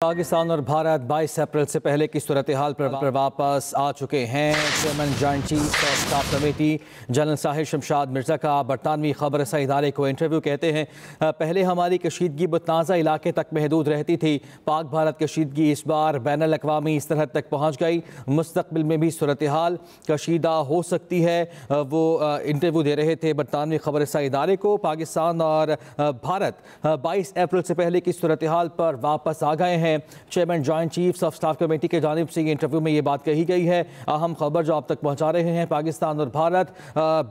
पाकिस्तान और भारत 22 अप्रैल से पहले की सूरत हाल पर वापस आ चुके हैं। Chairman joint chief of staff committee general Sahir Shamshad Mirza का बरतानवी खबर रसा इदारे को इंटरव्यू। कहते हैं, पहले हमारी कशीदगी मुतनाज़ा इलाके तक महदूद रहती थी। पाक भारत कशीदगी इस बार बैनुल अक़वामी सरहद तक पहुँच गई। मुस्तक़बिल में भी सूरत हाल कशीदा हो सकती है। वो इंटरव्यू दे रहे थे बरतानवी खबर रसा इदारे को। पाकिस्तान और भारत 22 अप्रैल से पहले की सूरत हाल पर वापस आ गए हैं। Chairman joint chiefs of staff committee के जानिब से ये इंटरव्यू में ये बात कही गई है। अहम खबर जो आप तक पहुंचा रहे हैं, पाकिस्तान और भारत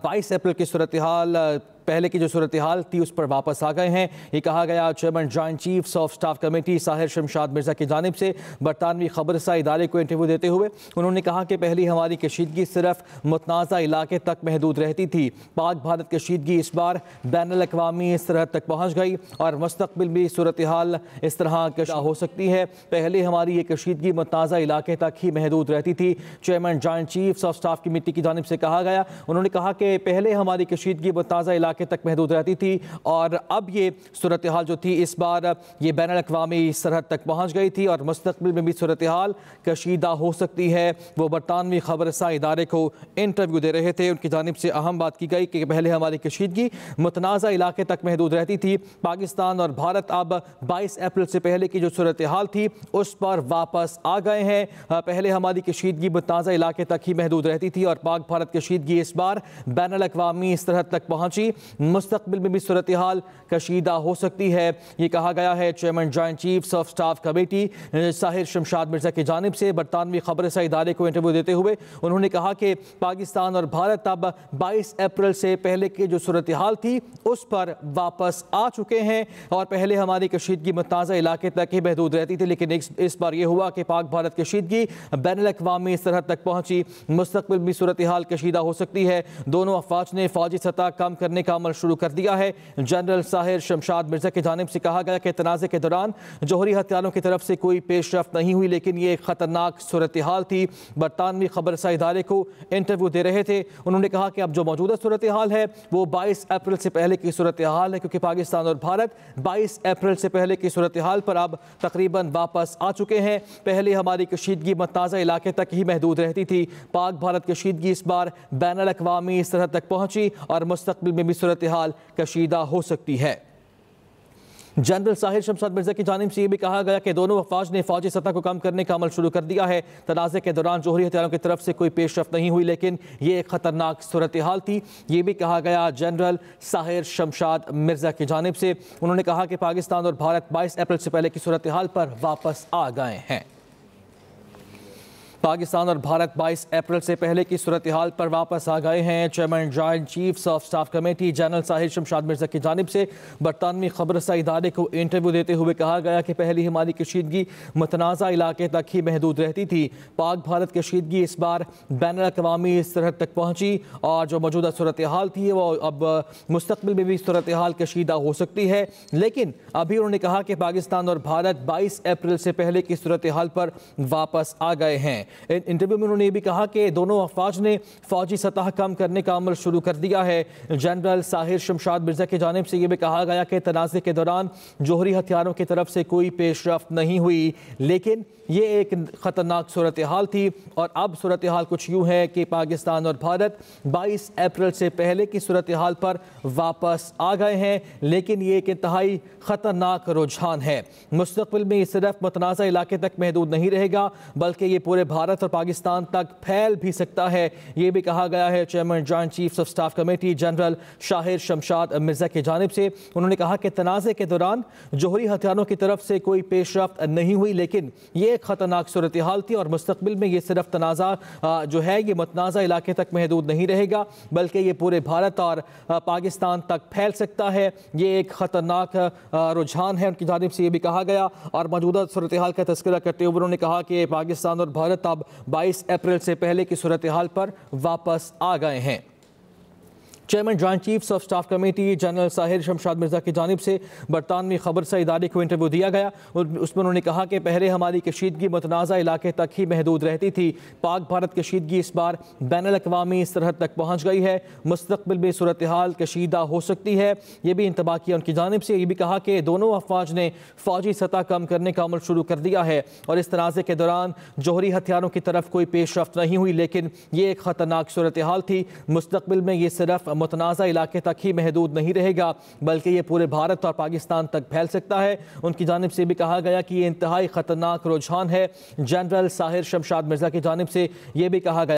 22 अप्रैल की सूरत हाल पहले की जो सूरत हाल थी उस पर वापस आ गए हैं। ये कहा गया chairman joint chiefs of staff committee Sahir Shamshad Mirza की जानिब से बरतानवी खबरसा इदारे को इंटरव्यू देते हुए। उन्होंने कहा कि पहली हमारी कशीदगी सिर्फ मुतनाज़ा इलाके तक महदूद रहती थी। पाक भारत कशीदगी इस बार बैनुल अक़वामी सरहद तक पहुँच गई और मुस्तक़बिल भी सूरत हाल इस तरह कशा हो सकती है। पहले हमारी ये कशीदगी मुतनाज़ा इलाके तक ही महदूद रहती थी। Chairman joint chiefs of staff committee की जानिब से कहा गया। उन्होंने कहा कि पहले हमारी कशीदगी मुतनाज़ा इलाके तक महदूद रहती थी और अब ये सूरत हाल जो थी इस बार ये बैनुल अक़वामी सरहद तक पहुंच गई थी और मुस्तक़बिल में भी सूरत हाल कशीदा हो सकती है। वो बरतानवी खबरसा इदारे को इंटरव्यू दे रहे थे। उनकी जानिब से अहम बात की गई कि पहले हमारी कशीदगी मुतनाज़ा इलाके तक महदूद रहती थी। पाकिस्तान और भारत अब 22 अप्रैल से पहले की जो सूरत हाल थी उस पर वापस आ गए हैं। पहले हमारी कशीदगी मुतनाज़ा इलाके तक ही महदूद रहती थी और पाक भारत कशीदगी इस बार बैनुल अक़वामी सरहद तक पहुंची। मुस्तक़बिल में भी सूरत हाल कशीदा हो सकती है। ये कहा गया है chairman joint chiefs of staff committee Sahir Shamshad Mirza की जानिब से बरतानवी खबरसा इदारे को इंटरव्यू देते हुए। उन्होंने कहा कि पाकिस्तान और भारत अब 22 अप्रैल से पहले की जो सूरत हाल थी उस पर वापस आ चुके हैं और पहले हमारी कशीदगी मुतनाज़ा इलाके तक ही महदूद रहती थी, लेकिन इस बार यह हुआ कि पाक भारत कशीदगी बैनुल अक़वामी सरहद तक पहुंची। मुस्तक़बिल भी सूरत हाल कशीदा हो सकती है। दोनों अफवाज ने फौजी सतह कम करने का अमल शुरू कर दिया है। जनरल साहिर शमशाद मिर्ज़ा की जानिब से कहा गया कि तनाज़े के दौरान जौहरी हथियारों की तरफ से कोई पेशरफ्त नहीं हुई, लेकिन ये एक ख़तरनाक सूरत हाल थी। बरतानवी खबरसा इदारे को इंटरव्यू दे रहे थे। उन्होंने कहा कि अब जो मौजूदा सूरत हाल है वो 22 अप्रैल से पहले की सूरत हाल है, क्योंकि पाकिस्तान और भारत 22 अप्रैल से पहले की सूरत हाल पर अब तकरीबन वापस आ चुके हैं। पहले हमारी कशीदगी मुतनाज़ा इलाके तक ही महदूद रहती थी। पाक भारत कशीदगी इस बार बैनुल अक़वामी सरहद तक पहुंची और मुस्तक़बिल में भी सूरत हाल कशीदा हो सकती है। जनरल साहिर शमशाद मिर्ज़ा की जानिब से ये भी कहा गया कि दोनों अफवाज ने फौजी सतह को कम करने का अमल शुरू कर दिया है। तनाज़े के दौरान जौहरी हथियारों की तरफ से कोई पेशरफ्त नहीं हुई, लेकिन ये एक ख़तरनाक सूरत हाल थी। ये भी कहा गया जनरल साहिर शमशाद मिर्ज़ा की जानिब से। उन्होंने कहा कि पाकिस्तान और भारत 22 अप्रैल से पहले की सूरत हाल पर वापस आ गए हैं। पाकिस्तान और भारत 22 अप्रैल से पहले की सूरत हाल पर वापस आ गए हैं। Chairman joint chiefs of staff committee general Sahir Shamshad Mirza की जानिब से बरतानवी खबरसा इदारे को इंटरव्यू देते हुए कहा गया कि पहली हमारी कशीदगी मुतनाज़ा इलाके तक ही महदूद रहती थी। पाक भारत कशीदगी इस बार बैनुल अक़वामी सरहद तक पहुँची और जो मौजूदा सूरत हाल थी वो अब मुस्तक़बिल में भी सूरत हाल कशीदा हो सकती है। लेकिन अभी उन्होंने कहा कि पाकिस्तान और भारत 22 अप्रैल से पहले की सूरत हाल पर वापस आ गए हैं। इंटरव्यू में उन्होंने ये भी कहा कि दोनों अफवाज ने फौजी सतह कम करने का अमल शुरू कर दिया है। जनरल साहिर शमशाद मिर्ज़ा की जानिब से ये भी कहा गया कि तनाज़े के दौरान जौहरी हथियारों की तरफ से कोई पेशरफ्त नहीं हुई, लेकिन ये एक ख़तरनाक सूरत हाल थी और अब सूरत हाल कुछ यूँ है कि पाकिस्तान और भारत 22 अप्रैल से पहले की सूरत हाल पर वापस आ गए हैं, लेकिन ये एक इंतहाई ख़तरनाक रुझान है। मुस्तक़बिल में ये सिर्फ मुतनाज़ा इलाके तक महदूद नहीं रहेगा, बल्कि ये पूरे भारत और पाकिस्तान तक फैल भी सकता है। ये भी कहा गया है chairman joint chiefs of staff committee general Sahir Shamshad Mirza की जानिब से। उन्होंने कहा कि तनाज़े के दौरान जौहरी हथियारों की तरफ से कोई पेशरफ्त नहीं हुई, लेकिन ये एक ख़तरनाक सूरत हाल थी और मुस्तक़बिल में ये सिर्फ तनाज़ा जो है ये मुतनाज़ा इलाके तक महदूद नहीं रहेगा, बल्कि ये पूरे भारत और पाकिस्तान तक फैल सकता है। ये एक ख़तरनाक रुझान है, उनकी जानिब से ये भी कहा गया। और मौजूदा सूरत हाल का तज़किरा करते हुए उन्होंने कहा कि पाकिस्तान और भारत अब 22 अप्रैल से पहले की सूरत हाल पर वापस आ गए हैं। Chairman joint chiefs of staff committee general Sahir Shamshad Mirza की जानिब से बरतानवी खबरसा इदारे को इंटरव्यू दिया गया और उसमें उन्होंने कहा कि पहले हमारी कशीदगी मुतनाज़ा इलाके तक ही महदूद रहती थी। पाक भारत कशीदगी इस बार बैनुल-अक़वामी सरहद तक पहुँच गई है। मुस्तक़बिल में सूरत हाल कशीदा हो सकती है। ये भी इंतबाह किया उनकी जानिब से। ये भी कहा कि दोनों अफवाज ने फ़ौजी सतह कम करने का अमल शुरू कर दिया है और इस तनाज़े के दौरान जौहरी हथियारों की तरफ कोई पेशरफ्त नहीं हुई, लेकिन ये एक ख़तरनाक सूरत हाल थी। मुस्तक़बिल में ये सिर्फ मुतनाज़ा इलाके तक ही महदूद नहीं रहेगा, बल्कि ये पूरे भारत और पाकिस्तान तक फैल सकता है। उनकी जानिब से भी कहा गया कि ये इंतहाई ख़तरनाक रुझान है। जनरल साहिर शमशाद मिर्जा की जानिब से ये भी कहा गया